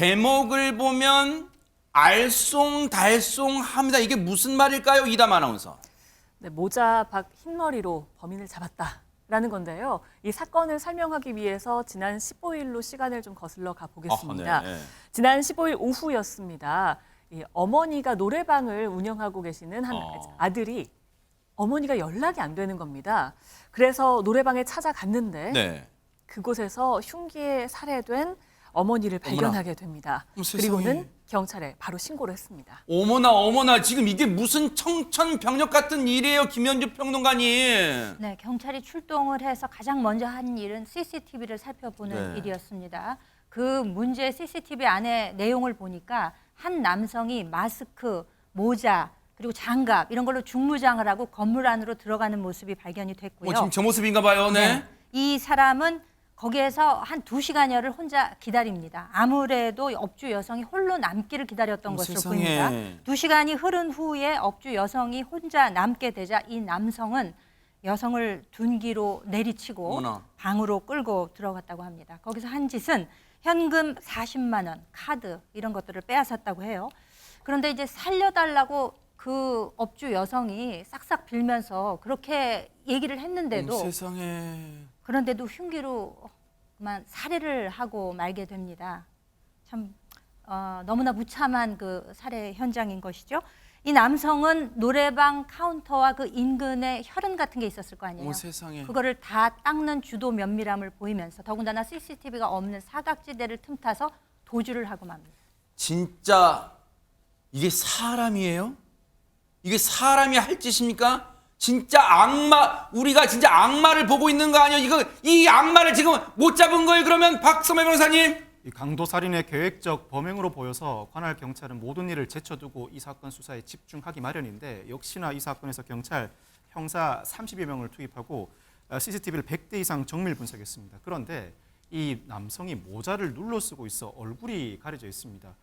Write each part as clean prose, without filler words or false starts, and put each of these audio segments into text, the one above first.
제목을 보면 알쏭달쏭합니다. 이게 무슨 말일까요, 이담 아나운서? 네, 모자 박 흰머리로 범인을 잡았다라는 건데요. 이 사건을 설명하기 위해서 지난 15일로 시간을 좀 거슬러 가보겠습니다. 네. 지난 15일 오후였습니다. 이 어머니가 노래방을 운영하고 계시는 한 아들이 어머니가 연락이 안 되는 겁니다. 그래서 노래방에 찾아갔는데 네. 그곳에서 흉기에 살해된 어머니를 발견하게 됩니다. 그리고는 경찰에 바로 신고를 했습니다. 어머나, 지금 이게 무슨 청천벽력 같은 일이에요, 김현주 평론가님. 네, 경찰이 출동을 해서 가장 먼저 한 일은 CCTV를 살펴보는 네. 일이었습니다. 그 문제의 CCTV 안에 내용을 보니까 한 남성이 마스크, 모자, 그리고 장갑 이런 걸로 중무장을 하고 건물 안으로 들어가는 모습이 발견이 됐고요. 지금 저 모습인가 봐요, 네. 이 사람은 거기에서 한 2시간여를 혼자 기다립니다. 아무래도 업주 여성이 홀로 남기를 기다렸던 것으로 세상에. 보입니다. 2시간이 흐른 후에 업주 여성이 혼자 남게 되자 이 남성은 여성을 둔기로 내리치고 어머나. 방으로 끌고 들어갔다고 합니다. 거기서 한 짓은 현금 40만 원, 카드 이런 것들을 빼앗았다고 해요. 그런데 이제 살려달라고 그 업주 여성이 싹싹 빌면서 그렇게 얘기를 했는데도 세상에. 그런데도 흉기로 그만 살해를 하고 말게 됩니다. 참 너무나 무참한 그 살해 현장인 것이죠. 이 남성은 노래방 카운터와 그 인근에 혈흔 같은 게 있었을 거 아니에요. 세상에. 그거를 다 닦는 주도 면밀함을 보이면서 더군다나 CCTV가 없는 사각지대를 틈타서 도주를 하고 맙니다. 진짜 이게 사람이에요? 이게 사람이 할 짓입니까? 진짜 악마, 우리가 진짜 악마를 보고 있는 거 아니에요? 이 악마를 지금 못 잡은 거예요, 그러면 박성매 변호사님? 이 강도살인의 계획적 범행으로 보여서 관할 경찰은 모든 일을 제쳐두고 이 사건 수사에 집중하기 마련인데 역시나 이 사건에서 경찰 형사 30여 명을 투입하고 CCTV를 100대 이상 정밀 분석했습니다. 그런데 이 남성이 모자를 눌러 쓰고 있어 얼굴이 가려져 있습니다.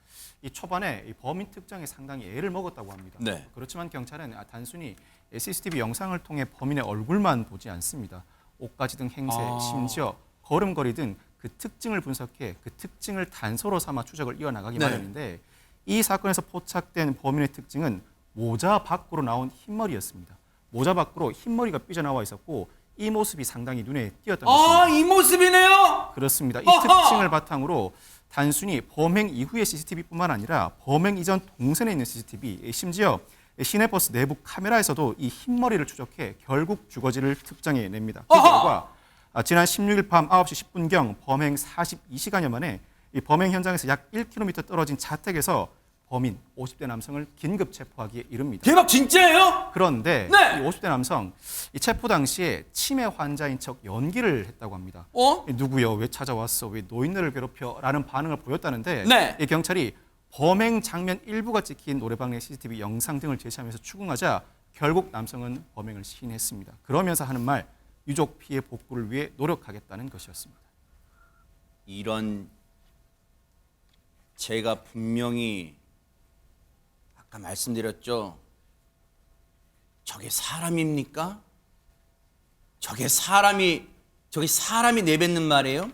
이 초반에 이 범인 특정에 상당히 애를 먹었다고 합니다. 네. 그렇지만 경찰은 단순히 CCTV 영상을 통해 범인의 얼굴만 보지 않습니다. 옷가지 등 행세, 심지어 걸음걸이 등 그 특징을 분석해 그 특징을 단서로 삼아 추적을 이어나가기 네. 마련인데 이 사건에서 포착된 범인의 특징은 모자 밖으로 나온 흰머리였습니다. 모자 밖으로 흰머리가 삐져나와 있었고 이 모습이 상당히 눈에 띄었던 것입니다. 이 모습이네요? 그렇습니다. 이 특징을 바탕으로 단순히 범행 이후의 CCTV뿐만 아니라 범행 이전 동선에 있는 CCTV, 심지어 시내버스 내부 카메라에서도 이 흰머리를 추적해 결국 주거지를 특정해냅니다. 그 결과 지난 16일 밤 9시 10분경 범행 42시간여 만에 이 범행 현장에서 약 1km 떨어진 자택에서 범인 50대 남성을 긴급 체포하기에 이릅니다. 대박, 진짜예요? 그런데 네. 이 50대 남성 이 체포 당시에 치매 환자인 척 연기를 했다고 합니다. 누구요? 왜 찾아왔어? 왜 노인네를 괴롭혀? 라는 반응을 보였다는데 네. 이 경찰이 범행 장면 일부가 찍힌 노래방 내 CCTV 영상 등을 제시하면서 추궁하자 결국 남성은 범행을 시인했습니다. 그러면서 하는 말, 유족 피해 복구를 위해 노력하겠다는 것이었습니다. 이런, 제가 분명히 아까 말씀드렸죠. 저게 사람입니까? 저게 사람이 내뱉는 말이에요?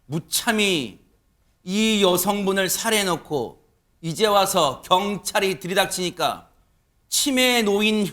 무참히 이 여성분을 살해해놓고 이제 와서 경찰이 들이닥치니까 치매 노인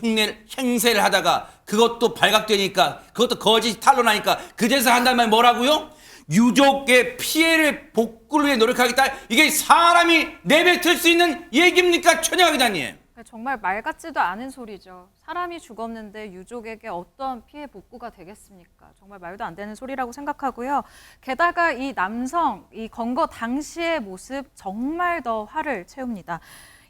행세를 하다가 그것도 발각되니까 그것도 거짓 탄로나니까 그제서 한단 말 뭐라고요? 유족의 피해를 복구를 위해 노력하겠다. 이게 사람이 내뱉을 수 있는 얘기입니까, 최영하 기자님? 정말 말 같지도 않은 소리죠. 사람이 죽었는데 유족에게 어떤 피해 복구가 되겠습니까? 정말 말도 안 되는 소리라고 생각하고요. 게다가 이 남성, 이 건거 당시의 모습 정말 더 화를 채웁니다.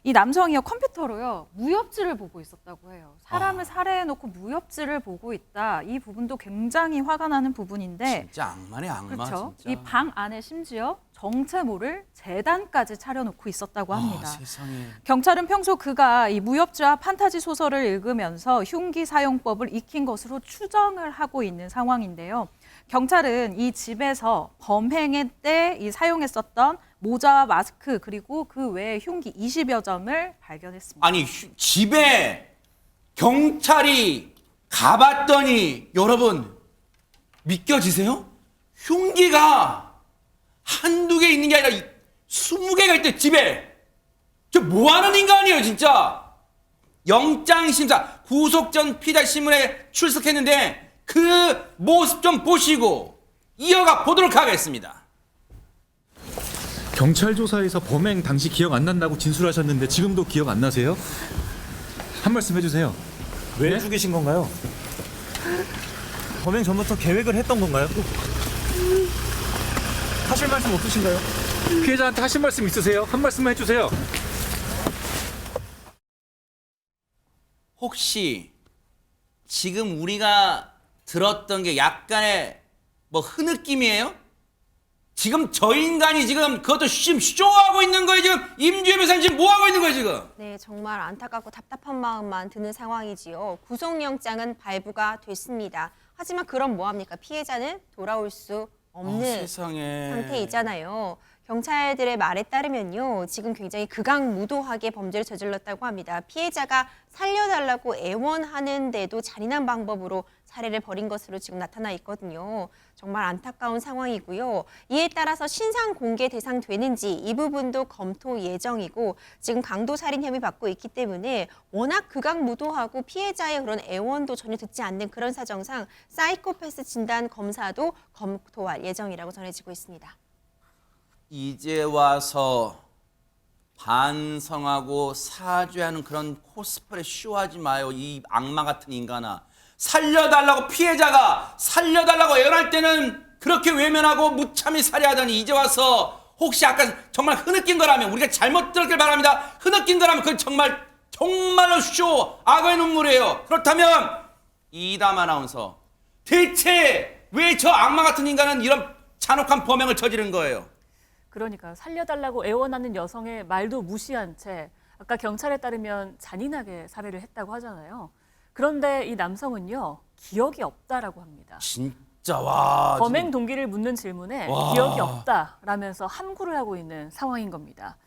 이 남성이요, 컴퓨터로요, 무협지를 보고 있었다고 해요. 사람을 살해해놓고 무협지를 보고 있다. 이 부분도 굉장히 화가 나는 부분인데. 진짜 악마네, 악마. 그렇죠. 진짜. 이 방 안에 심지어 정체 모를 재단까지 차려놓고 있었다고 합니다. 세상에. 경찰은 평소 그가 이 무협지와 판타지 소설을 읽으면서 흉기 사용법을 익힌 것으로 추정을 하고 있는 상황인데요. 경찰은 이 집에서 범행의 때 이 사용했었던 모자와 마스크 그리고 그 외에 흉기 20여 점을 발견했습니다. 아니, 집에 경찰이 가봤더니 여러분 믿겨지세요? 흉기가 한두 개 있는 게 아니라 20개가 있대 집에. 저 뭐하는 인간이에요 진짜. 영장심사 구속 전 피의자 신문에 출석했는데 그 모습 좀 보시고 이어가 보도록 하겠습니다. 경찰 조사에서 범행 당시 기억 안 난다고 진술하셨는데 지금도 기억 안 나세요? 한 말씀 해주세요. 왜 네? 죽이신 건가요? 범행 전부터 계획을 했던 건가요? 하실 말씀 없으신가요? 피해자한테 하신 말씀 있으세요? 한 말씀 해주세요. 혹시 지금 우리가 들었던 게 약간의 뭐 흐느낌이에요? 지금 저 인간이 지금 그것도 지금 쇼하고 있는 거예요. 지금 임주혜 변호사님 지금 뭐 하고 있는 거예요 지금? 네, 정말 안타깝고 답답한 마음만 드는 상황이지요. 구속영장은 발부가 됐습니다. 하지만 그럼 뭐합니까? 피해자는 돌아올 수 없는 세상에. 상태이잖아요. 경찰들의 말에 따르면요, 지금 굉장히 극악무도하게 범죄를 저질렀다고 합니다. 피해자가 살려달라고 애원하는데도 잔인한 방법으로 살해를 벌인 것으로 지금 나타나 있거든요. 정말 안타까운 상황이고요. 이에 따라서 신상 공개 대상 되는지 이 부분도 검토 예정이고 지금 강도살인 혐의 받고 있기 때문에 워낙 극악무도하고 피해자의 그런 애원도 전혀 듣지 않는 그런 사정상 사이코패스 진단 검사도 검토할 예정이라고 전해지고 있습니다. 이제 와서 반성하고 사죄하는 그런 코스프레 쇼하지 마요. 이 악마 같은 인간아. 살려달라고 피해자가 살려달라고 애원할 때는 그렇게 외면하고 무참히 살해하더니 이제 와서 혹시 아까 정말 흐느낀 거라면 우리가 잘못 들었길 바랍니다. 흐느낀 거라면 그건 정말로 쇼 악어의 눈물이에요. 그렇다면 이담 아나운서 대체 왜 저 악마 같은 인간은 이런 잔혹한 범행을 저지른 거예요? 그러니까 살려달라고 애원하는 여성의 말도 무시한 채 아까 경찰에 따르면 잔인하게 살해를 했다고 하잖아요. 그런데 이 남성은요, 기억이 없다라고 합니다. 진짜 와. 범행 동기를 묻는 질문에 와. 기억이 없다라면서 함구를 하고 있는 상황인 겁니다.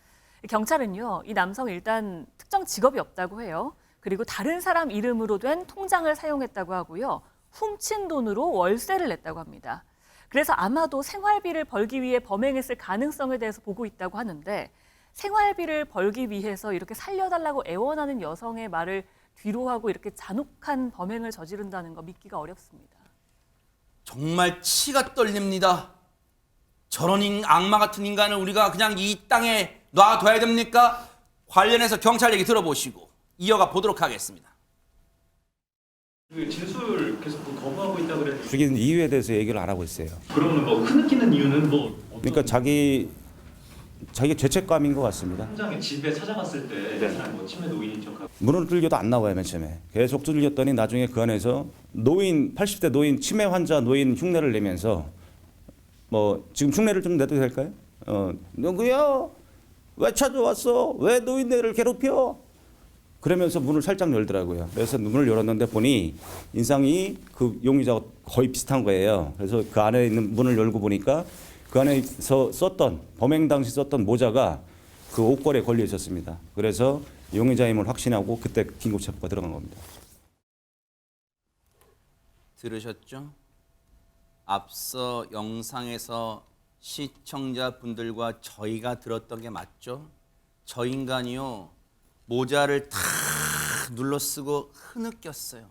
경찰은요, 이 남성 일단 특정 직업이 없다고 해요. 그리고 다른 사람 이름으로 된 통장을 사용했다고 하고요. 훔친 돈으로 월세를 냈다고 합니다. 그래서 아마도 생활비를 벌기 위해 범행했을 가능성에 대해서 보고 있다고 하는데 생활비를 벌기 위해서 이렇게 살려달라고 애원하는 여성의 말을 뒤로하고 이렇게 잔혹한 범행을 저지른다는 거 믿기가 어렵습니다. 정말 치가 떨립니다. 저런 악마 같은 인간을 우리가 그냥 이 땅에 놔둬야 됩니까? 관련해서 경찰 얘기 들어보시고 이어가 보도록 하겠습니다. 진술 계속 거부하고 있다고 그랬는데 죽인 이유에 대해서 얘기를 안 하고 있어요. 그러면 뭐 흐느끼는 이유는 뭐 어떤 그러니까 자기 죄책감인 것 같습니다. 현장에 집에 찾아갔을 때 사람 뭐 치매 노인인 척하고 문을 두들겨도 안 나와요, 맨 처음에. 계속 두들겼더니 나중에 그 안에서 80대 노인 치매 환자 노인 흉내를 내면서 뭐 지금 흉내를 좀 내도 될까요? 누구야? 왜 찾아왔어? 왜 노인네를 괴롭혀? 그러면서 문을 살짝 열더라고요. 그래서 문을 열었는데 보니 인상이 그 용의자와 거의 비슷한 거예요. 그래서 그 안에 있는 문을 열고 보니까 그 안에서 범행 당시 썼던 모자가 그 옷걸이에 걸려 있었습니다. 그래서 용의자임을 확신하고 그때 긴급 체포가 들어간 겁니다. 들으셨죠? 앞서 영상에서 시청자분들과 저희가 들었던 게 맞죠? 저 인간이요. 모자를 탁 눌러쓰고 흐느꼈어요.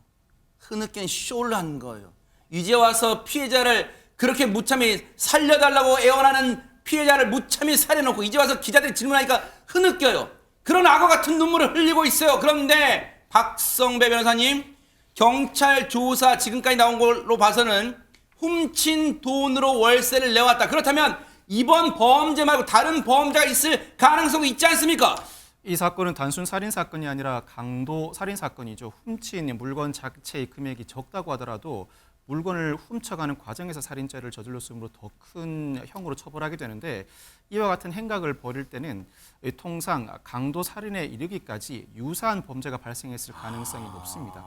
흐느낀 쇼를 한 거예요. 이제 와서 피해자를 그렇게 무참히 살려달라고 애원하는 피해자를 무참히 살해놓고 이제 와서 기자들이 질문하니까 흐느껴요. 그런 악어 같은 눈물을 흘리고 있어요. 그런데 박성배 변호사님, 경찰 조사 지금까지 나온 걸로 봐서는 훔친 돈으로 월세를 내왔다. 그렇다면 이번 범죄 말고 다른 범죄가 있을 가능성이 있지 않습니까? 이 사건은 단순 살인 사건이 아니라 강도 살인 사건이죠. 훔친 물건 자체의 금액이 적다고 하더라도 물건을 훔쳐가는 과정에서 살인죄를 저질렀으므로 더 큰 형으로 처벌하게 되는데 이와 같은 행각을 벌일 때는 통상 강도 살인에 이르기까지 유사한 범죄가 발생했을 가능성이 높습니다.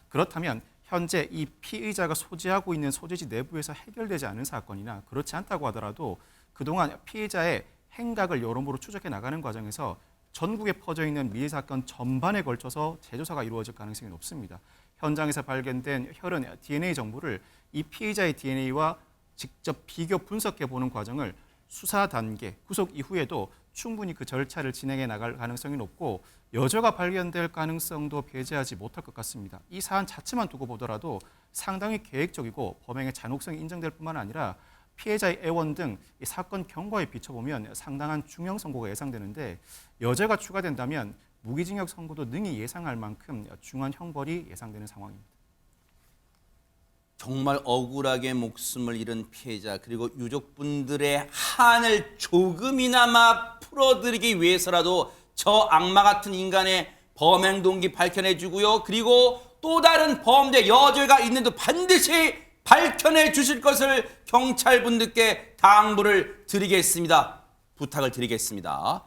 그렇다면 현재 이 피의자가 소지하고 있는 소재지 내부에서 해결되지 않은 사건이나 그렇지 않다고 하더라도 그동안 피의자의 행각을 여러모로 추적해 나가는 과정에서 전국에 퍼져 있는 미해 사건 전반에 걸쳐서 재조사가 이루어질 가능성이 높습니다. 현장에서 발견된 혈흔 DNA 정보를 이 피의자의 DNA와 직접 비교 분석해 보는 과정을 수사 단계, 구속 이후에도 충분히 그 절차를 진행해 나갈 가능성이 높고 여죄가 발견될 가능성도 배제하지 못할 것 같습니다. 이 사안 자체만 두고 보더라도 상당히 계획적이고 범행의 잔혹성이 인정될 뿐만 아니라 피해자의 애원 등 이 사건 경과에 비춰보면 상당한 중형 선고가 예상되는데 여죄가 추가된다면 무기징역 선고도 능히 예상할 만큼 중한 형벌이 예상되는 상황입니다. 정말 억울하게 목숨을 잃은 피해자 그리고 유족분들의 한을 조금이나마 풀어드리기 위해서라도 저 악마 같은 인간의 범행 동기 밝혀내 주고요. 그리고 또 다른 범죄 여죄가 있는데 반드시 밝혀내 주실 것을 경찰분들께 당부를 드리겠습니다. 부탁을 드리겠습니다.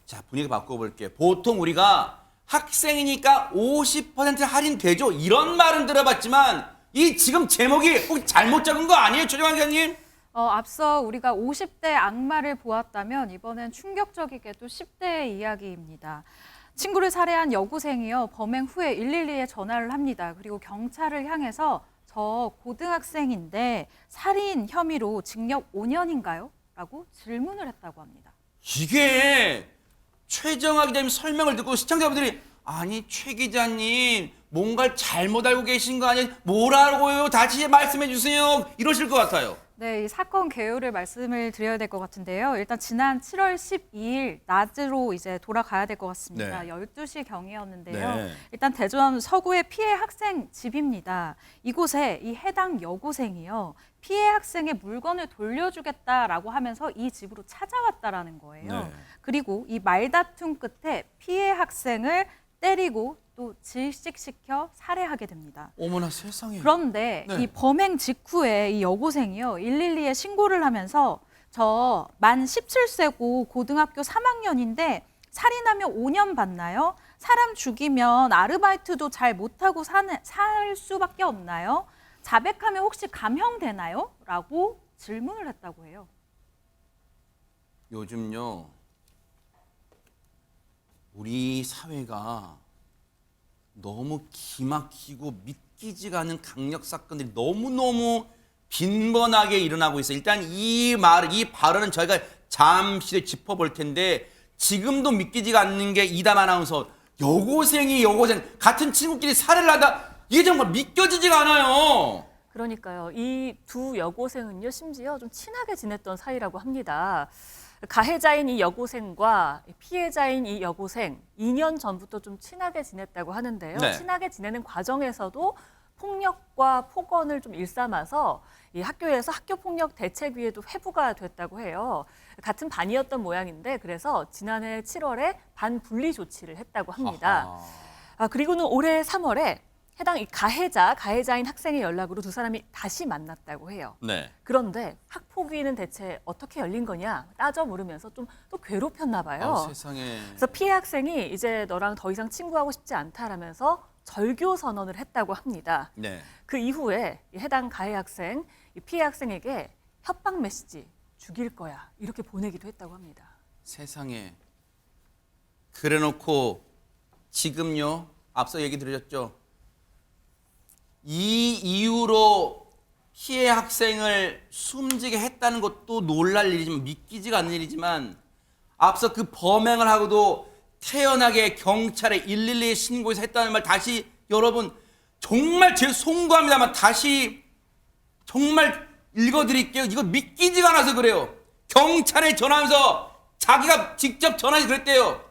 자, 분위기 바꿔볼게요. 보통 우리가 학생이니까 50% 할인되죠? 이런 말은 들어봤지만 이 지금 제목이 혹시 잘못 적은 거 아니에요, 최정환 기자님? 앞서 우리가 50대 악마를 보았다면 이번엔 충격적이게도 10대의 이야기입니다. 친구를 살해한 여고생이요. 범행 후에 112에 전화를 합니다. 그리고 경찰을 향해서 저 고등학생인데 살인 혐의로 징역 5년인가요? 라고 질문을 했다고 합니다. 이게 최정화 기자님 설명을 듣고 시청자분들이 아니 최 기자님 뭔가를 잘못 알고 계신 거 아니에요? 뭐라고요? 다시 말씀해 주세요. 이러실 것 같아요. 네, 이 사건 개요를 말씀을 드려야 될 것 같은데요. 일단 지난 7월 12일 낮으로 이제 돌아가야 될 것 같습니다. 네. 12시 경이었는데요. 네. 일단 대전 서구의 피해 학생 집입니다. 이곳에 이 해당 여고생이요. 피해 학생의 물건을 돌려주겠다라고 하면서 이 집으로 찾아왔다라는 거예요. 네. 그리고 이 말다툼 끝에 피해 학생을 때리고 또 질식시켜 살해하게 됩니다. 어머나 세상에. 그런데 네. 이 범행 직후에 이 여고생이요 112에 신고를 하면서 저 만 17세고 고등학교 3학년인데 살인하면 5년 받나요? 사람 죽이면 아르바이트도 잘 못하고 살 수밖에 없나요? 자백하면 혹시 감형되나요? 라고 질문을 했다고 해요. 요즘요 우리 사회가 너무 기막히고 믿기지가 않는 강력 사건들이 너무너무 빈번하게 일어나고 있어요. 일단 이 발언은 저희가 잠시 짚어볼 텐데 지금도 믿기지가 않는 게 이담 아나운서 여고생 같은 친구끼리 살해를 하다 이게 정말 믿겨지지가 않아요. 그러니까요. 이 두 여고생은요, 심지어 좀 친하게 지냈던 사이라고 합니다. 가해자인 이 여고생과 피해자인 이 여고생 2년 전부터 좀 친하게 지냈다고 하는데요. 네. 친하게 지내는 과정에서도 폭력과 폭언을 좀 일삼아서 이 학교에서 학교폭력 대책위에도 회부가 됐다고 해요. 같은 반이었던 모양인데 그래서 지난해 7월에 반 분리 조치를 했다고 합니다. 그리고는 올해 3월에 해당 이 가해자인 학생의 연락으로 두 사람이 다시 만났다고 해요. 네. 그런데 학폭위는 대체 어떻게 열린 거냐 따져 물으면서 좀 또 괴롭혔나 봐요. 세상에. 그래서 피해 학생이 이제 너랑 더 이상 친구하고 싶지 않다라면서 절교 선언을 했다고 합니다. 네. 그 이후에 이 해당 가해 학생, 이 피해 학생에게 협박 메시지 죽일 거야 이렇게 보내기도 했다고 합니다. 세상에. 그래놓고 지금요 앞서 얘기 드렸죠. 이 이유로 피해 학생을 숨지게 했다는 것도 놀랄 일이지만 믿기지가 않는 일이지만 앞서 그 범행을 하고도 태연하게 경찰에 112에 신고해서 했다는 말 다시 여러분 정말 제 송구합니다만 다시 정말 읽어드릴게요. 이거 믿기지가 않아서 그래요. 경찰에 전화하면서 자기가 직접 전화해서 그랬대요.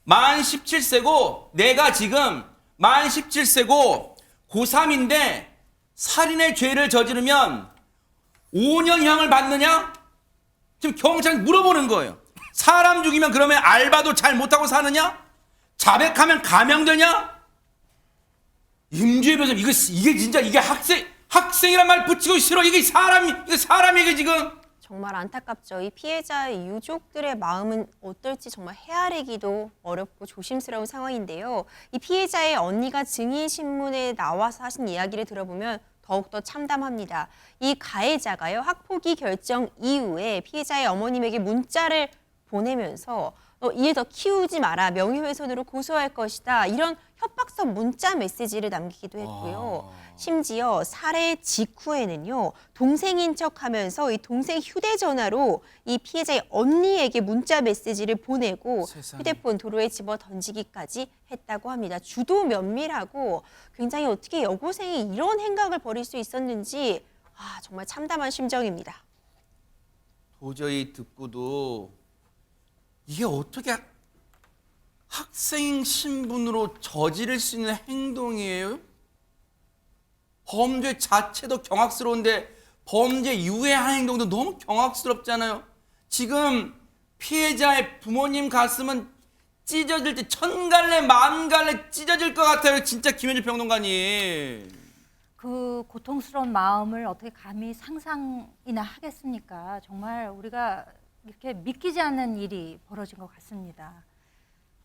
만 17세고 내가 지금 만 17세고 고3인데 살인의 죄를 저지르면 5년형을 받느냐? 지금 경찰이 물어보는 거예요. 사람 죽이면 그러면 알바도 잘 못하고 사느냐? 자백하면 감형되냐? 임주의 변호사 이게 진짜 이게 학생이란 말 붙이고 싫어. 이게 사람이 지금 정말 안타깝죠. 이 피해자의 유족들의 마음은 어떨지 정말 헤아리기도 어렵고 조심스러운 상황인데요. 이 피해자의 언니가 증인신문에 나와서 하신 이야기를 들어보면 더욱더 참담합니다. 이 가해자가요, 학폭위 결정 이후에 피해자의 어머님에게 문자를 보내면서 이에 더 키우지 마라, 명예훼손으로 고소할 것이다, 이런 협박성 문자 메시지를 남기기도 했고요. 심지어 살해 직후에는요, 동생인 척하면서 이 동생 휴대전화로 이 피해자의 언니에게 문자 메시지를 보내고 세상에. 휴대폰 도로에 집어 던지기까지 했다고 합니다. 주도 면밀하고 굉장히 어떻게 여고생이 이런 행각을 벌일 수 있었는지 정말 참담한 심정입니다. 도저히 듣고도 이게 어떻게 학생 신분으로 저지를 수 있는 행동이에요? 범죄 자체도 경악스러운데 범죄 이후의 행동도 너무 경악스럽잖아요. 지금 피해자의 부모님 가슴은 찢어질 때 천갈래 만갈래 찢어질 것 같아요. 진짜 김현주 평론가님. 그 고통스러운 마음을 어떻게 감히 상상이나 하겠습니까? 정말 우리가 이렇게 믿기지 않는 일이 벌어진 것 같습니다.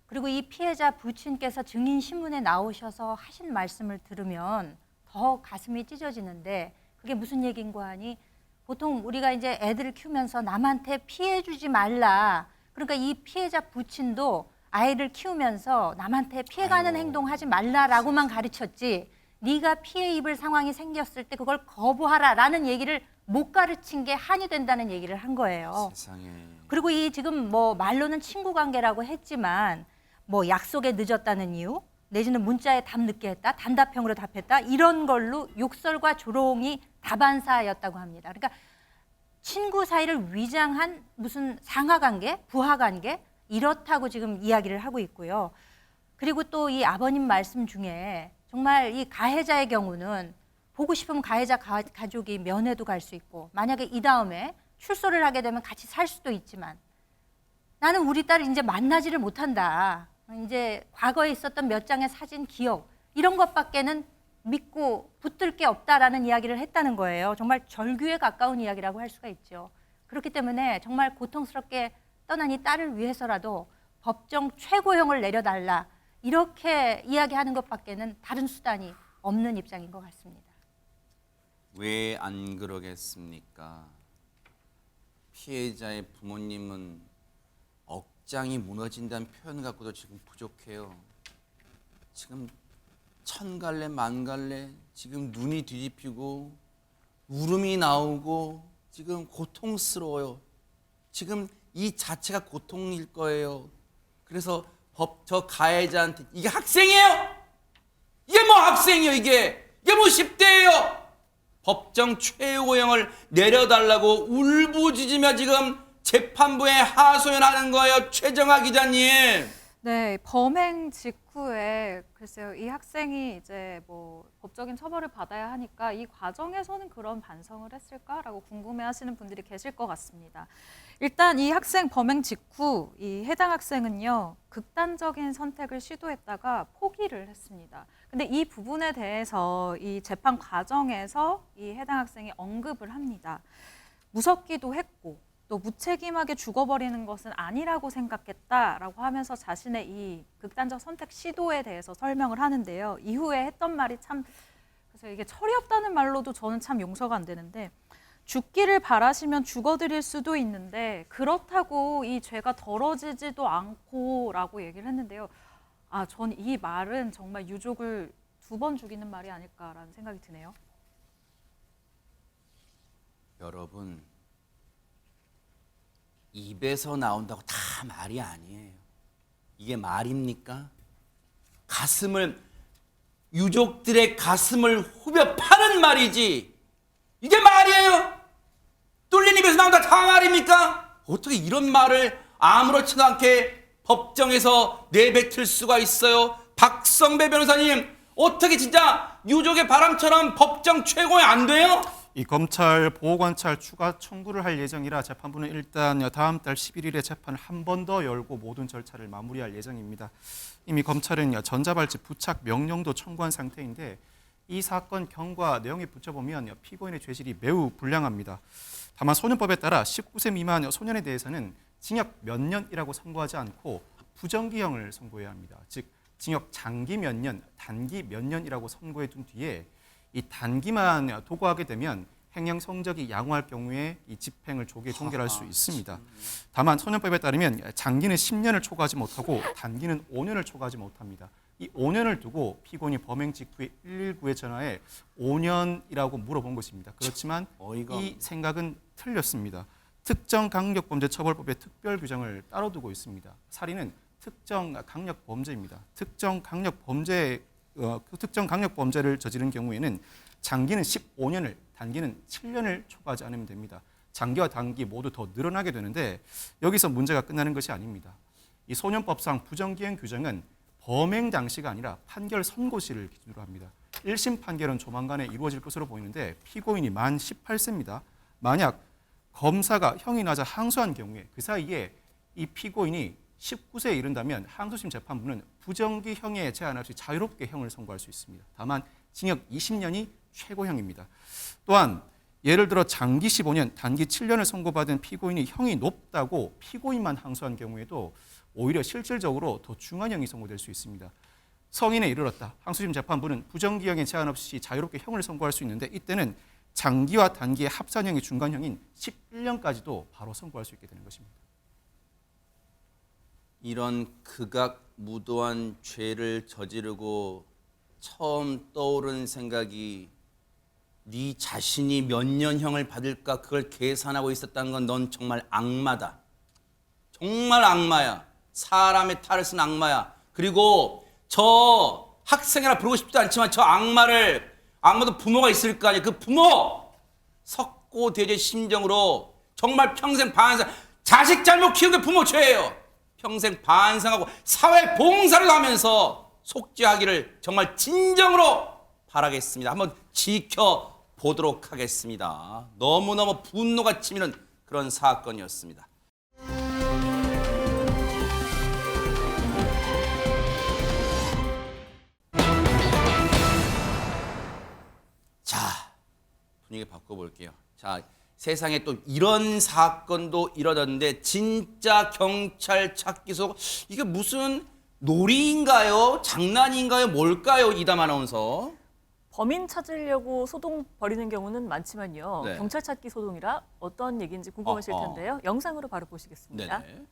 그리고 이 피해자 부친께서 증인 신문에 나오셔서 하신 말씀을 들으면 더 가슴이 찢어지는데, 그게 무슨 얘기인가 하니, 보통 우리가 이제 애들을 키우면서 남한테 피해 주지 말라. 그러니까 이 피해자 부친도 아이를 키우면서 남한테 피해가는 행동하지 말라라고만 가르쳤지, 네가 피해 입을 상황이 생겼을 때 그걸 거부하라라는 얘기를 못 가르친 게 한이 된다는 얘기를 한 거예요. 세상에. 그리고 이 지금 뭐 말로는 친구 관계라고 했지만 뭐 약속에 늦었다는 이유, 내지는 문자에 답 늦게 했다, 단답형으로 답했다, 이런 걸로 욕설과 조롱이 다반사였다고 합니다. 그러니까 친구 사이를 위장한 무슨 상하 관계, 부하 관계, 이렇다고 지금 이야기를 하고 있고요. 그리고 또 이 아버님 말씀 중에 정말 이 가해자의 경우는 보고 싶으면 가해자 가족이 면회도 갈 수 있고, 만약에 이 다음에 출소를 하게 되면 같이 살 수도 있지만, 나는 우리 딸을 이제 만나지를 못한다. 이제 과거에 있었던 몇 장의 사진, 기억, 이런 것밖에는 믿고 붙들 게 없다라는 이야기를 했다는 거예요. 정말 절규에 가까운 이야기라고 할 수가 있죠. 그렇기 때문에 정말 고통스럽게 떠난 이 딸을 위해서라도 법정 최고형을 내려달라, 이렇게 이야기하는 것밖에는 다른 수단이 없는 입장인 것 같습니다. 왜 안 그러겠습니까? 피해자의 부모님은 억장이 무너진다는 표현 갖고도 지금 부족해요. 지금 천갈래 만갈래 지금 눈이 뒤집히고 울음이 나오고 지금 고통스러워요. 지금 이 자체가 고통일 거예요. 그래서 저 가해자한테 이게 학생이에요? 이게 뭐 학생이에요? 이게 뭐 10대예요? 법정 최고형을 내려달라고 울부짖으며 지금 재판부에 하소연하는 거예요. 최정아 기자님. 네, 범행 직후에 글쎄요, 이 학생이 이제 뭐 법적인 처벌을 받아야 하니까 이 과정에서는 그런 반성을 했을까라고 궁금해하시는 분들이 계실 것 같습니다. 일단 이 학생 범행 직후 이 해당 학생은요, 극단적인 선택을 시도했다가 포기를 했습니다. 근데 이 부분에 대해서 이 재판 과정에서 이 해당 학생이 언급을 합니다. 무섭기도 했고 또 무책임하게 죽어버리는 것은 아니라고 생각했다라고 하면서 자신의 이 극단적 선택 시도에 대해서 설명을 하는데요. 이후에 했던 말이 참, 그래서 이게 철이 없다는 말로도 저는 참 용서가 안 되는데, 죽기를 바라시면 죽어드릴 수도 있는데 그렇다고 이 죄가 덜어지지도 않고라고 얘기를 했는데요. 전 이 말은 정말 유족을 2번 죽이는 말이 아닐까라는 생각이 드네요. 여러분, 입에서 나온다고 다 말이 아니에요. 이게 말입니까? 유족들의 가슴을 후벼 파는 말이지, 이게 말이에요? 뚫린 입에서 나온다 다 말입니까? 어떻게 이런 말을 아무렇지도 않게 법정에서 내뱉을 수가 있어요? 박성배 변호사님, 어떻게 진짜 유족의 바람처럼 법정 최고에 안 돼요? 이 검찰 보호관찰 추가 청구를 할 예정이라 재판부는 일단 다음 달 11일에 재판을 한 번 더 열고 모든 절차를 마무리할 예정입니다. 이미 검찰은 전자발찌 부착 명령도 청구한 상태인데, 이 사건 경과 내용에 붙여보면 피고인의 죄질이 매우 불량합니다. 다만 소년법에 따라 19세 미만 소년에 대해서는 징역 몇 년이라고 선고하지 않고 부정기형을 선고해야 합니다. 즉 징역 장기 몇 년, 단기 몇 년이라고 선고해 둔 뒤에 이 단기만 도구하게 되면 횡령 성적이 양호할 경우에 이 집행을 조기에 종결할 수 있습니다. 다만 소년법에 따르면 장기는 10년을 초과하지 못하고 단기는 5년을 초과하지 못합니다. 이 5년을 두고 피고인이 범행 직후에 119에 전화해 5년이라고 물어본 것입니다. 그렇지만 이 생각은 틀렸습니다. 특정강력범죄처벌법의 특별 규정을 따로 두고 있습니다. 살인은 특정 강력범죄입니다. 특정 강력범죄를 저지른 경우에는 장기는 15년을, 단기는 7년을 초과하지 않으면 됩니다. 장기와 단기 모두 더 늘어나게 되는데 여기서 문제가 끝나는 것이 아닙니다. 이 소년법상 부정기행 규정은 범행 당시가 아니라 판결 선고 시를 기준으로 합니다. 1심 판결은 조만간에 이루어질 것으로 보이는데 피고인이 만 18세입니다. 만약 검사가 형이 낮아 항소한 경우에 그 사이에 이 피고인이 19세에 이른다면 항소심 재판부는 부정기형에 제한 없이 자유롭게 형을 선고할 수 있습니다. 다만 징역 20년이 최고형입니다. 또한 예를 들어 장기 15년, 단기 7년을 선고받은 피고인이 형이 높다고 피고인만 항소한 경우에도 오히려 실질적으로 더 중한 형이 선고될 수 있습니다. 성인에 이르렀다. 항소심 재판부는 부정기형에 제한 없이 자유롭게 형을 선고할 수 있는데 이때는 장기와 단기의 합산형이 중간형인 11년까지도 바로 선고할 수 있게 되는 것입니다. 이런 극악무도한 죄를 저지르고 처음 떠오른 생각이 네 자신이 몇 년형을 받을까 그걸 계산하고 있었다는 건 넌 정말 악마다. 정말 악마야. 사람의 탈을 쓴 악마야. 그리고 저 학생이라 부르고 싶지도 않지만 저 악마도 부모가 있을 거 아니야. 그 부모 석고대죄 심정으로 정말 평생 반성. 자식 잘못 키운 게 부모 죄예요. 평생 반성하고 사회 봉사를 하면서 속죄하기를 정말 진정으로 바라겠습니다. 한번 지켜보도록 하겠습니다. 너무너무 분노가 치미는 그런 사건이었습니다. 자, 분위기 바꿔볼게요. 자, 세상에 또 이런 사건도 일어났는데 진짜 경찰 찾기 속 이게 무슨 놀이인가요? 장난인가요? 뭘까요? 이담 아나운서. 범인 찾으려고 소동 벌이는 경우는 많지만요. 네. 경찰 찾기 소동이라 어떤 얘기인지 궁금하실 텐데요. 영상으로 바로 보시겠습니다. 네네.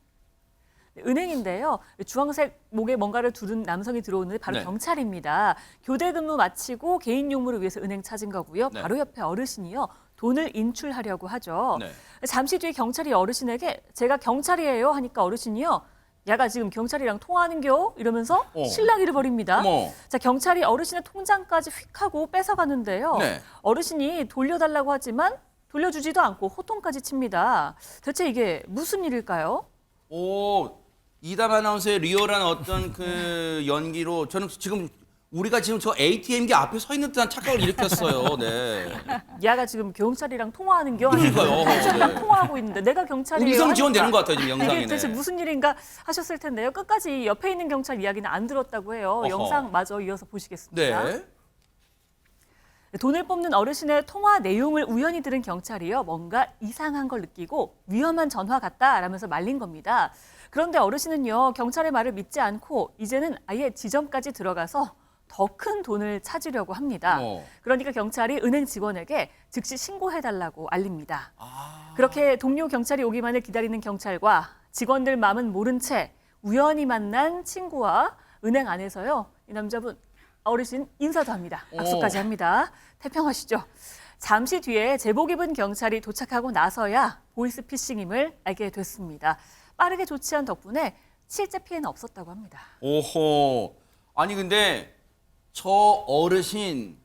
네, 은행인데요. 주황색 목에 뭔가를 두른 남성이 들어오는데 바로 네. 경찰입니다. 교대 근무 마치고 개인 용무를 위해서 은행 찾은 거고요. 네. 바로 옆에 어르신이요. 돈을 인출하려고 하죠. 네. 잠시 뒤에 경찰이 어르신에게 제가 경찰이에요 하니까 어르신이요. 야가 지금 경찰이랑 통화하는겨? 이러면서 실랑이를 벌입니다. 어머. 자, 경찰이 어르신의 통장까지 휙 하고 뺏어가는데요. 네. 어르신이 돌려달라고 하지만 돌려주지도 않고 호통까지 칩니다. 대체 이게 무슨 일일까요? 오, 이담 아나운서의 리얼한 어떤 그 연기로 저는 지금 우리가 지금 저 ATM기 앞에 서 있는 듯한 착각을 일으켰어요. 네. 야가 지금 경찰이랑 통화하는 겨? 그러니까요. 경찰이랑 네. 통화하고 있는데 내가 경찰이에요. 음성 지원되는 하니까 것 같아요, 지금 영상에. 이게 도대체 무슨 일인가 하셨을 텐데요. 끝까지 옆에 있는 경찰 이야기는 안 들었다고 해요. 어허. 영상 마저 이어서 보시겠습니다. 네. 돈을 뽑는 어르신의 통화 내용을 우연히 들은 경찰이요. 뭔가 이상한 걸 느끼고 위험한 전화 같다라면서 말린 겁니다. 그런데 어르신은요. 경찰의 말을 믿지 않고 이제는 아예 지점까지 들어가서 더 큰 돈을 찾으려고 합니다. 그러니까 경찰이 은행 직원에게 즉시 신고해달라고 알립니다. 그렇게 동료 경찰이 오기만을 기다리는 경찰과 직원들 마음은 모른 채 우연히 만난 친구와 은행 안에서요. 이 남자분 어르신 인사도 합니다. 악수까지 합니다. 태평하시죠? 잠시 뒤에 제복 입은 경찰이 도착하고 나서야 보이스피싱임을 알게 됐습니다. 빠르게 조치한 덕분에 실제 피해는 없었다고 합니다. 오호. 아니 근데 저 어르신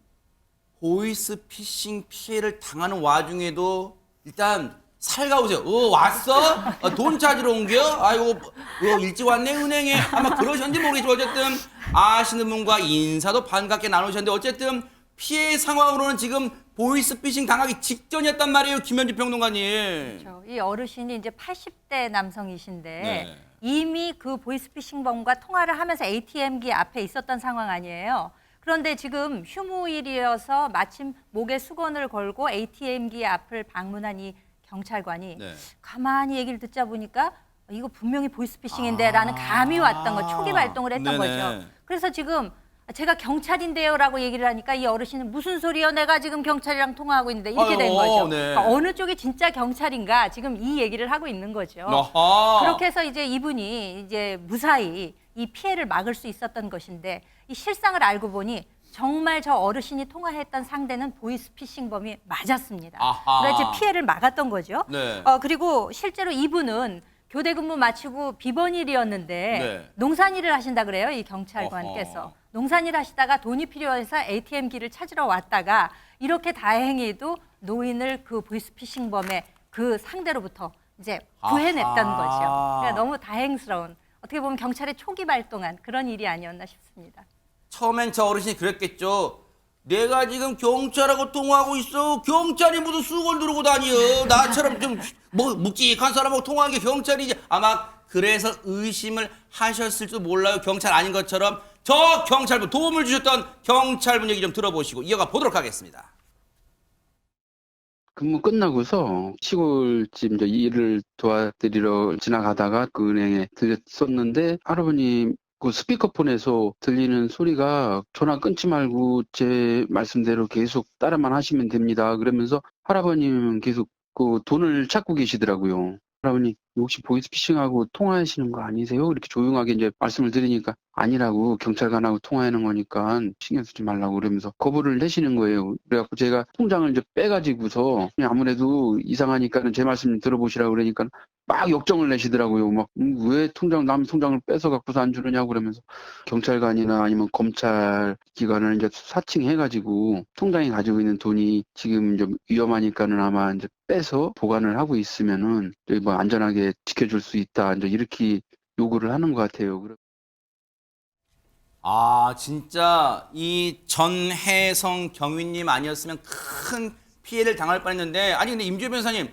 보이스피싱 피해를 당하는 와중에도 일단 살가우세요. 왔어? 돈 찾으러 온겨? 아이고 일찍 왔네 은행에. 아마 그러셨는지 모르겠지만 어쨌든 아시는 분과 인사도 반갑게 나누셨는데 어쨌든 피해 상황으로는 지금 보이스피싱 당하기 직전이었단 말이에요. 김현지 평론가님. 그렇죠. 이 어르신이 이제 80대 남성이신데 네. 이미 그 보이스피싱범과 통화를 하면서 ATM기 앞에 있었던 상황 아니에요. 그런데 지금 휴무일이어서 마침 목에 수건을 걸고 ATM기 앞을 방문한 이 경찰관이 네. 가만히 얘기를 듣자 보니까 이거 분명히 보이스피싱인데 라는 감이 왔던 거, 초기 발동을 했던 네네. 거죠. 그래서 지금 제가 경찰인데요라고 얘기를 하니까 이 어르신은 무슨 소리요? 내가 지금 경찰이랑 통화하고 있는데 이렇게 된 아유, 거죠. 네. 그러니까 어느 쪽이 진짜 경찰인가 지금 이 얘기를 하고 있는 거죠. 아하. 그렇게 해서 이제 이분이 이제 무사히 이 피해를 막을 수 있었던 것인데 이 실상을 알고 보니 정말 저 어르신이 통화했던 상대는 보이스피싱범이 맞았습니다. 아하. 그래서 이제 피해를 막았던 거죠. 네. 그리고 실제로 이분은 교대 근무 마치고 비번일이었는데 네. 농산일을 하신다 그래요, 이 경찰관께서. 어허. 농산일 하시다가 돈이 필요해서 ATM기를 찾으러 왔다가 이렇게 다행히도 노인을 그 보이스피싱범의 그 상대로부터 이제 구해냈던 아하. 거죠. 그러니까 너무 다행스러운, 어떻게 보면 경찰의 초기 발동한 그런 일이 아니었나 싶습니다. 처음엔 저 어르신이 그랬겠죠. 내가 지금 경찰하고 통화하고 있어. 경찰이 무슨 수건 들고 다녀. 나처럼 좀 뭐 묵직한 사람하고 통화하는 게 경찰이지. 아마 그래서 의심을 하셨을지도 몰라요. 경찰 아닌 것처럼. 저 경찰분, 도움을 주셨던 경찰분 얘기 좀 들어보시고 이어가 보도록 하겠습니다. 근무 끝나고서 시골집 이제 일을 도와드리러 지나가다가 그 은행에 들렸었는데, 할아버님 그 스피커폰에서 들리는 소리가 전화 끊지 말고 제 말씀대로 계속 따라만 하시면 됩니다. 그러면서 할아버님은 계속 그 돈을 찾고 계시더라고요. 할아버님 혹시 보이스피싱하고 통화하시는 거 아니세요? 이렇게 조용하게 이제 말씀을 드리니까 아니라고, 경찰관하고 통화하는 거니까 신경 쓰지 말라고 그러면서 거부를 내시는 거예요. 그래갖고 제가 통장을 이제 빼가지고서 그냥 아무래도 이상하니까는 제 말씀 들어보시라고 그러니까 막 역정을 내시더라고요. 막 왜 남 통장을 뺏어 갖고서 안 주느냐고 그러면서 경찰관이나 아니면 검찰 기관을 이제 사칭해가지고 통장에 가지고 있는 돈이 지금 좀 위험하니까는 아마 이제 빼서 보관을 하고 있으면은 저희 뭐 안전하게 지켜줄 수 있다, 이제 이렇게 요구를 하는 것 같아요. 아, 진짜 이 전혜성 경위님 아니었으면 큰 피해를 당할 뻔했는데, 아니 근데 임주혜 변호사님,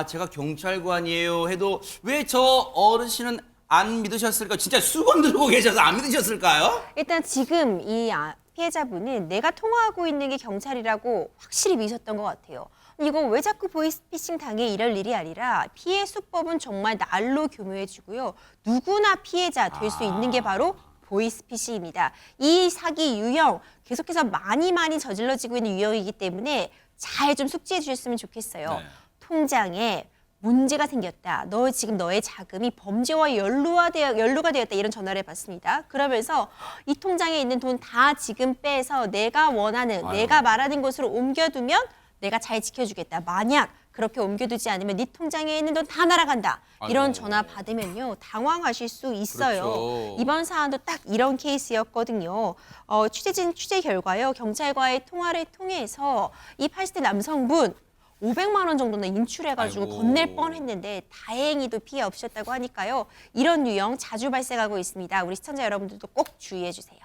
제가 경찰관이에요 해도 왜 저 어르신은 안 믿으셨을까? 진짜 수건 들고 계셔서 안 믿으셨을까요? 일단 지금 이 피해자분은 내가 통화하고 있는 게 경찰이라고 확실히 믿으셨던 것 같아요. 이거 왜 자꾸 보이스피싱 당해, 이럴 일이 아니라 피해 수법은 정말 날로 교묘해지고요. 누구나 피해자 될 수 있는 게 바로 보이스피싱입니다. 이 사기 유형 계속해서 많이 저질러지고 있는 유형이기 때문에 잘 좀 숙지해 주셨으면 좋겠어요. 네. 통장에 문제가 생겼다. 너 지금 너의 자금이 범죄와 연루가 되었다. 이런 전화를 받습니다. 그러면서 이 통장에 있는 돈 다 지금 빼서 내가 원하는, 내가 말하는 곳으로 옮겨두면 내가 잘 지켜주겠다. 만약 그렇게 옮겨두지 않으면 네 통장에 있는 돈 다 날아간다. 이런 전화 받으면요, 당황하실 수 있어요. 그렇죠. 이번 사안도 딱 이런 케이스였거든요. 취재 결과요, 경찰과의 통화를 통해서 이 80대 남성분 500만 원 정도는 인출해가지고 아이고. 건넬 뻔했는데 다행히도 피해 없으셨다고 하니까요. 이런 유형 자주 발생하고 있습니다. 우리 시청자 여러분들도 꼭 주의해 주세요.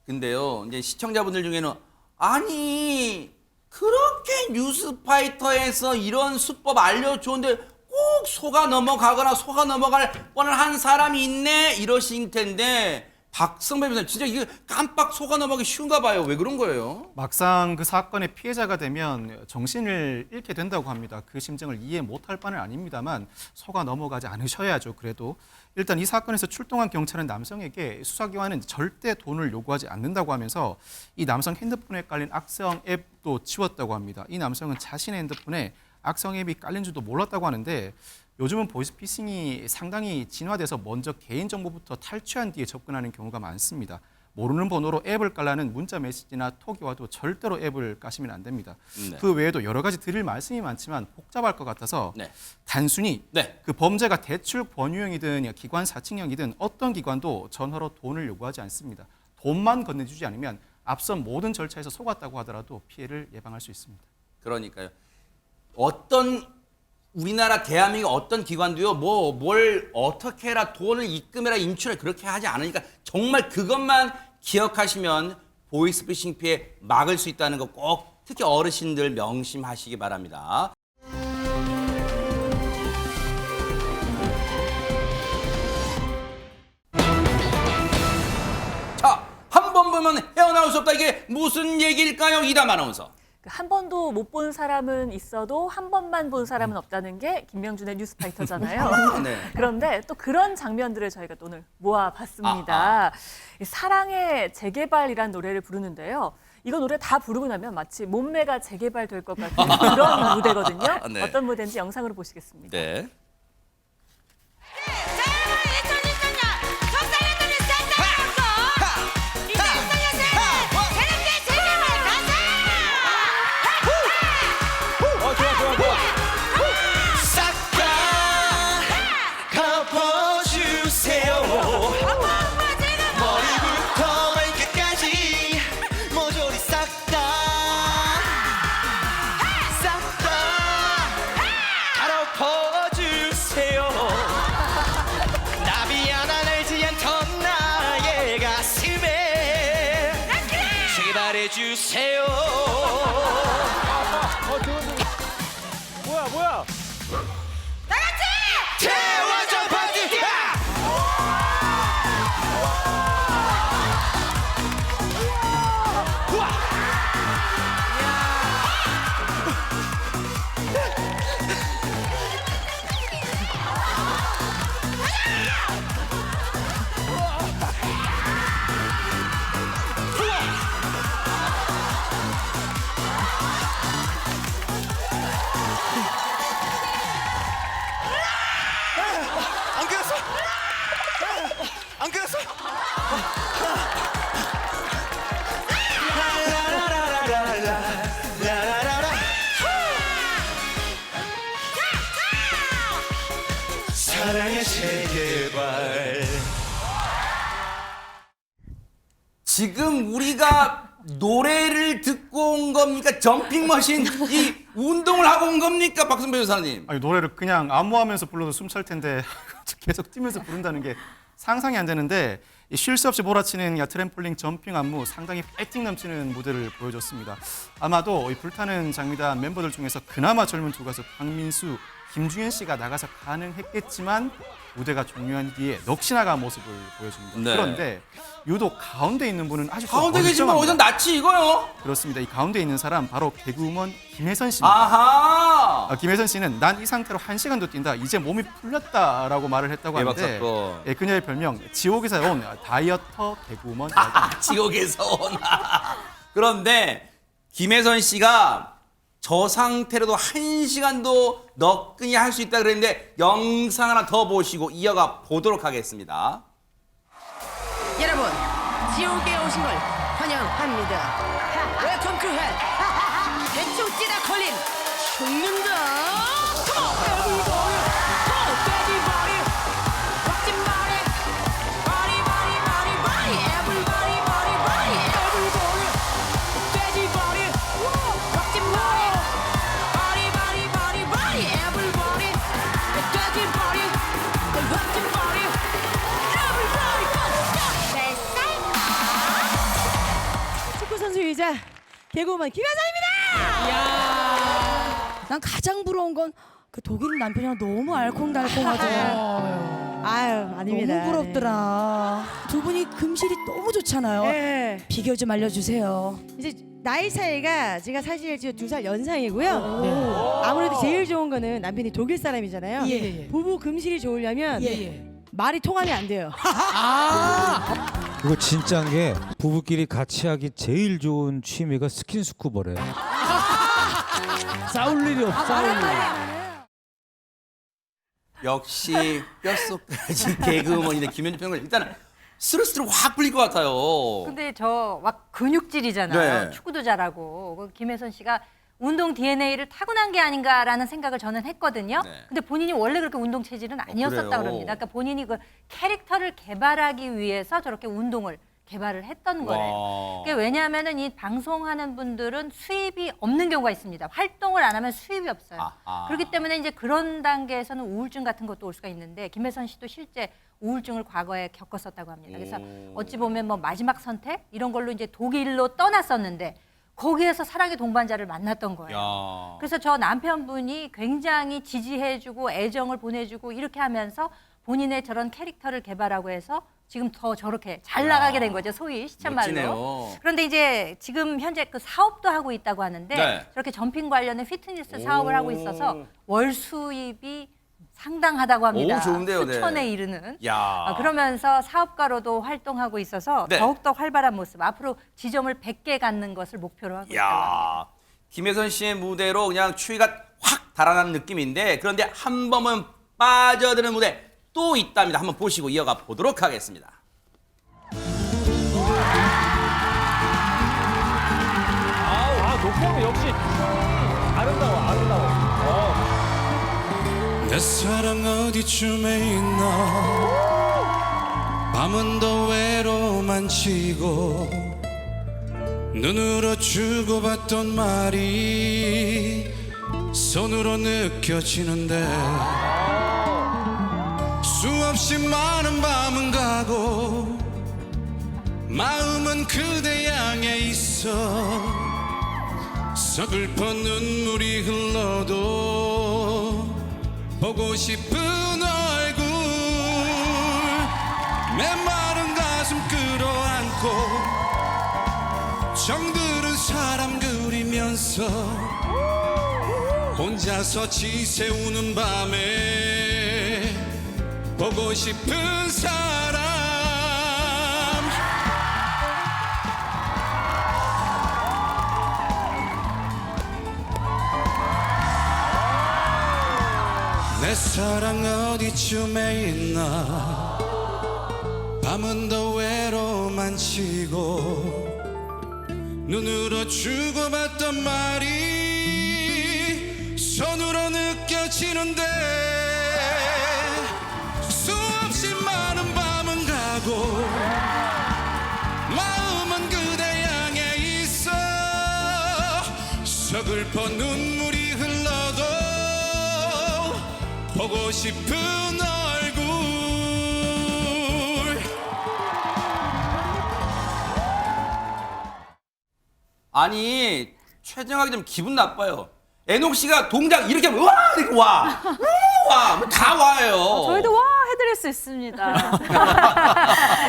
근데요, 이제 시청자분들 중에는 아니 그렇게 뉴스파이터에서 이런 수법 알려줬는데 꼭 속아 넘어가거나 속아 넘어갈 뻔을 한 사람이 있네 이러실 텐데, 박성배 변호사님 진짜 이게 깜빡 속아 넘어가기 쉬운가 봐요. 왜 그런 거예요? 막상 그 사건의 피해자가 되면 정신을 잃게 된다고 합니다. 그 심정을 이해 못할 바는 아닙니다만 속아 넘어가지 않으셔야죠. 그래도 일단 이 사건에서 출동한 경찰은 남성에게 수사기관은 절대 돈을 요구하지 않는다고 하면서 이 남성 핸드폰에 깔린 악성 앱도 지웠다고 합니다. 이 남성은 자신의 핸드폰에 악성 앱이 깔린 줄도 몰랐다고 하는데, 요즘은 보이스피싱이 상당히 진화돼서 먼저 개인정보부터 탈취한 뒤에 접근하는 경우가 많습니다. 모르는 번호로 앱을 깔라는 문자 메시지나 톡이 와도 절대로 앱을 까시면 안 됩니다. 네. 그 외에도 여러 가지 드릴 말씀이 많지만 복잡할 것 같아서 네. 단순히 네. 그 범죄가 대출 권유형이든 기관 사칭형이든 어떤 기관도 전화로 돈을 요구하지 않습니다. 돈만 건네주지 않으면 앞선 모든 절차에서 속았다고 하더라도 피해를 예방할 수 있습니다. 그러니까요. 우리나라 대한민국 어떤 기관도요, 뭘 어떻게 해라, 돈을 입금해라, 인출해, 그렇게 하지 않으니까 정말 그것만 기억하시면 보이스피싱 피해 막을 수 있다는 거 꼭 특히 어르신들 명심하시기 바랍니다. 자, 한 번 보면 헤어나올 수 없다. 이게 무슨 얘기일까요? 이담 아나운서. 한 번도 못 본 사람은 있어도 한 번만 본 사람은 없다는 게 김명준의 뉴스파이터잖아요. 네. 그런데 또 그런 장면들을 저희가 또 오늘 모아봤습니다. 이 사랑의 재개발이란 노래를 부르는데요. 이거 노래 다 부르고 나면 마치 몸매가 재개발될 것 같은 그런 무대거든요. 네. 어떤 무대인지 영상으로 보시겠습니다. 네. 주세요. 뭐야? 대화장 파티! 안 그랬어? 사랑의 재개발. 지금 우리가 노래를 듣고 온 겁니까? 점핑머신 이 운동을 하고 온 겁니까? 박승배 변호사님. 아니, 노래를 그냥 안무하면서 불러도 숨찰 텐데 계속 뛰면서 부른다는 게 상상이 안 되는데 쉴 새 없이 몰아치는 트램폴린 점핑 안무 상당히 파이팅 넘치는 무대를 보여줬습니다. 아마도 이 불타는 장미단 멤버들 중에서 그나마 젊은 두 가수 박민수, 김중현 씨가 나가서 가능했겠지만 무대가 종료한 뒤에 넋이 나간 모습을 보여줍니다. 네. 그런데 유독 가운데 있는 분은 아주 가운데 계신 분 어디서 낯이 익어요? 그렇습니다. 이 가운데 있는 사람 바로 개그우먼 김혜선 씨입니다. 아하. 김혜선 씨는 난 이 상태로 1시간도 뛴다. 이제 몸이 풀렸다라고 말을 했다고 대박 하는데 사건. 예, 그녀의 별명 지옥에서 온 다이어터 개그우먼. 지옥에서 온. 그런데 김혜선 씨가 저 상태로도 1시간도 너끈히 할 수 있다 그랬는데 영상 하나 더 보시고 이어가 보도록 하겠습니다. 여러분, 지옥에 오신 걸 환영합니다. 웰컴 투 헬. 대충 뛰다 걸린 죽는다. 축구 선수이자 개그우먼 김혜선입니다. 이야. 난 가장 부러운 건 그 독일 남편이랑 너무 알콩달콩하죠. 아유, 아닙니다. 너무 부럽더라. 두 분이 금실이 너무 좋잖아요. 네. 비결 좀 알려주세요. 이제 나이 차이가 제가 사실 지금 2살 연상이고요. 아무래도 제일 좋은 거는 남편이 독일 사람이잖아요. 예. 부부 금실이 좋으려면 말이 통하면 안 돼요. 그거 진짜인 게 부부끼리 같이 하기 제일 좋은 취미가 스킨스쿠버래. 싸울 일이 없어. 싸울 일. 역시 뼛속까지 개그우먼인데 김현주 평론 일단은 스르스르 확 풀릴 것 같아요. 근데 저 막 근육질이잖아요. 네. 축구도 잘하고. 그 김혜선 씨가 운동 DNA를 타고난 게 아닌가라는 생각을 저는 했거든요. 네. 근데 본인이 원래 그렇게 운동 체질은 아니었었다고 그래요? 그럽니다. 그러니까 본인이 그 캐릭터를 개발하기 위해서 저렇게 운동을 개발을 했던 거래요. 와. 그게 왜냐하면은 이 방송하는 분들은 수입이 없는 경우가 있습니다. 활동을 안 하면 수입이 없어요. 그렇기 때문에 이제 그런 단계에서는 우울증 같은 것도 올 수가 있는데 김혜선 씨도 실제 우울증을 과거에 겪었었다고 합니다. 그래서 어찌 보면 뭐 마지막 선택 이런 걸로 이제 독일로 떠났었는데 거기에서 사랑의 동반자를 만났던 거예요. 야. 그래서 저 남편분이 굉장히 지지해주고 애정을 보내주고 이렇게 하면서 본인의 저런 캐릭터를 개발하고 해서 지금 더 저렇게 잘 나가게 된 거죠. 소위 시쳇말로. 멋지네요. 그런데 이제 지금 현재 그 사업도 하고 있다고 하는데 네. 저렇게 점핑 관련된 피트니스 사업을 하고 있어서 월 수입이 상당하다고 합니다. 오, 좋은데요, 네. 수천에 이르는. 야. 그러면서 사업가로도 활동하고 있어서 네. 더욱더 활발한 모습. 앞으로 지점을 100개 갖는 것을 목표로 하고 있다고 합니다. 야, 김혜선 씨의 무대로 그냥 추위가 확 달아나는 느낌인데 그런데 한 번은 빠져드는 무대 또 있답니다. 한번 보시고 이어가 보도록 하겠습니다. 녹화하면 역시 아름다워. 내 사랑 어디쯤에 있나 밤은 더 외로움만 치고 눈으로 주고받던 말이 손으로 느껴지는데 수없이 많은 밤은 가고 마음은 그대 향해 있어 서글퍼 눈물이 흘러도 보고 싶은 얼굴 메마른 가슴 끌어안고 정들은 사람 그리면서 혼자서 지새우는 밤에 보고 싶은 사람 내 사랑 어디쯤에 있나 밤은 더 외로움만 치고 눈으로 주고받던 말이 손으로 느껴지는데 수없이 많은 밤은 가고 마음은 그대 향해 있어 서글퍼 눈물이 흘러도 보고 싶은 얼굴 아니 최정학이 좀 기분 나빠요. 애녹 씨가 동작 이렇게 하면 와 이렇게 와 다 와요. 저희도 와 해드릴 수 있습니다.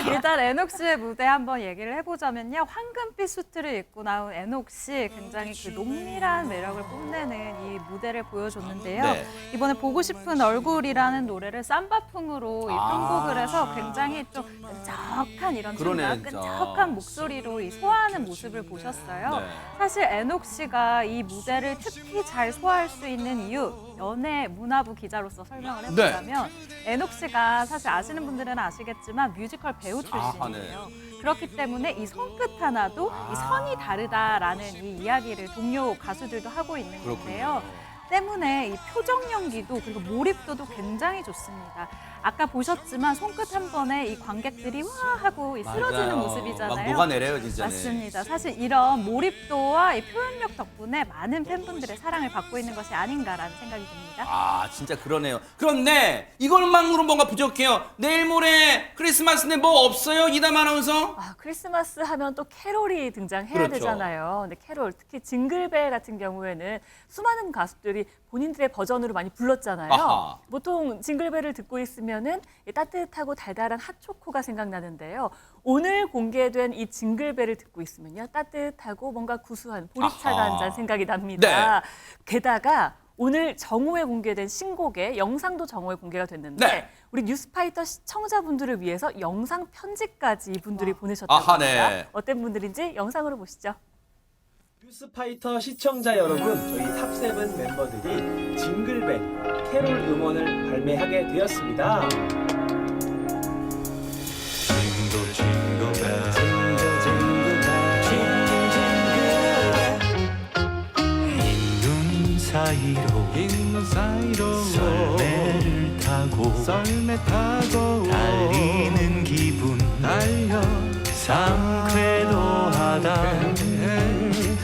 일단 애녹 씨의 무대 한번 얘기를 해보자면요. 황금빛 수트를 입고 나온 애녹 씨 굉장히 그 농밀한 매력을 뽐내는 이 무대를 보여줬는데요. 네. 이번에 보고 싶은 얼굴이라는 노래를 삼바풍으로 편곡을 해서 굉장히 좀 끈적한 이런 그러네, 춤과 진짜. 끈적한 목소리로 이 소화하는 모습을 보셨어요. 네. 사실 애녹 씨가 이 무대를 특히 잘 소화할 수 있는 이유 연예 문화부 기자로서 설명을 해보자면 애녹 씨가 사실 아시는 분들은 아시겠지만 뮤지컬 배우 출신이에요. 그렇기 때문에 이 손끝 하나도 이 선이 다르다라는 이 이야기를 동료 가수들도 하고 있는 건데요. 때문에 이 표정 연기도 그리고 몰입도도 굉장히 좋습니다. 아까 보셨지만 손끝 한 번에 이 관객들이 와 하고 이 쓰러지는 맞아요. 모습이잖아요. 막 녹아내려요, 진짜. 맞습니다. 사실 이런 몰입도와 이 표현력 덕분에 많은 팬분들의 사랑을 받고 있는 것이 아닌가라는 생각이 듭니다. 아 진짜 그러네요. 그런데 이걸만으로 뭔가 부족해요. 내일 모레 크리스마스인데 뭐 없어요? 이담 아나운서? 아, 크리스마스 하면 또 캐롤이 등장해야 그렇죠. 되잖아요. 근데 캐롤, 특히 징글벨 같은 경우에는 수많은 가수들이 본인들의 버전으로 많이 불렀잖아요. 아하. 보통 징글벨을 듣고 있으면은 이 따뜻하고 달달한 핫초코가 생각나는데요. 오늘 공개된 이 징글벨을 듣고 있으면요. 따뜻하고 뭔가 구수한 보리차가 아하. 한 잔 생각이 납니다. 네. 게다가 오늘 정오에 공개된 신곡의 영상도 정오에 공개가 됐는데 네. 우리 뉴스파이터 시청자분들을 위해서 영상 편지까지 이분들이 보내셨다고 아하, 합니다. 네. 어떤 분들인지 영상으로 보시죠. 뉴스파이터 시청자 여러분, 저희 탑7 멤버들이 징글벨 캐롤 음원을 발매하게 되었습니다. 흰눈 사이로 썰매 타고 달리는 기분 달려 상쾌도하다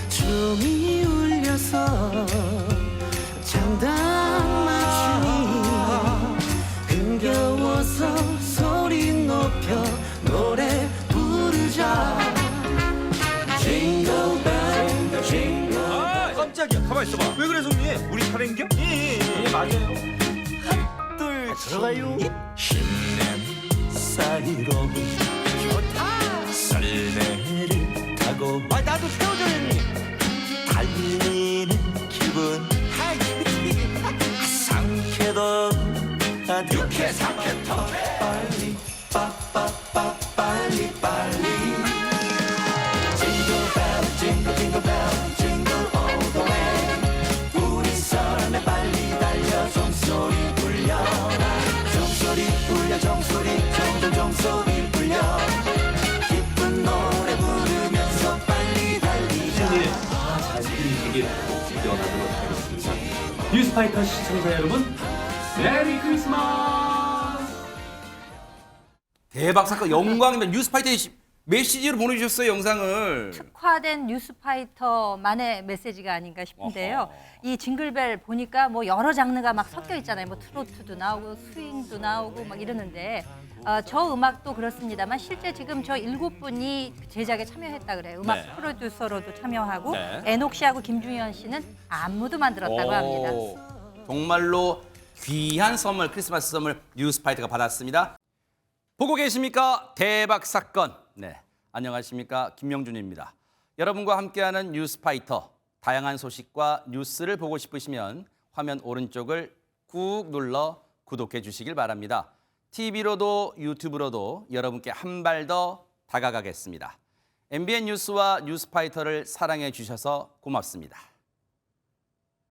춤이 울려서 장단 맞추니 흥겨워서 소리 높여 노래 부르자 Jingle bell, jingle 아, 깜짝이야. 가만 있어봐. 왜 그래, 송이? 우리 차례인겨? 예, 맞아요. 둘, 들어가요. 힘내 사이로 썰매를 타고 나도 태워줘 형님 달리는 기분 상쾌도 유쾌 상쾌도 빨리 빠빠빠 빨리 Jingle bell jingle jingle bell jingle all the way 우리 썰매 빨리 달려 종소리 울려라 종소리 울려 종소리 종소리 울려 기쁜 노래 부르면서 빨리 달리자 되게 연하도록 하겠습니다. 뉴스파이터 시청자 여러분, 메리 크리스마스! 대박 사건 영광입니다. 뉴스파이터의 메시지로 보내주셨어요, 영상을. 특화된 뉴스파이터만의 메시지가 아닌가 싶은데요. 이 징글벨 보니까 뭐 여러 장르가 막 섞여 있잖아요. 뭐 트로트도 나오고 스윙도 나오고 막 이러는데 저 음악도 그렇습니다만 실제 지금 저 7분이 제작에 참여했다 그래요. 음악 네. 프로듀서로도 참여하고 네. 애녹 씨하고 김중현 씨는 안무도 만들었다고 합니다. 정말로 귀한 선물, 크리스마스 선물 뉴스파이터가 받았습니다. 보고 계십니까? 대박 사건. 네, 안녕하십니까? 김명준입니다. 여러분과 함께하는 뉴스파이터. 다양한 소식과 뉴스를 보고 싶으시면 화면 오른쪽을 꾹 눌러 구독해 주시길 바랍니다. TV로도 유튜브로도 여러분께 한 발 더 다가가겠습니다. MBN 뉴스와 뉴스파이터를 사랑해 주셔서 고맙습니다.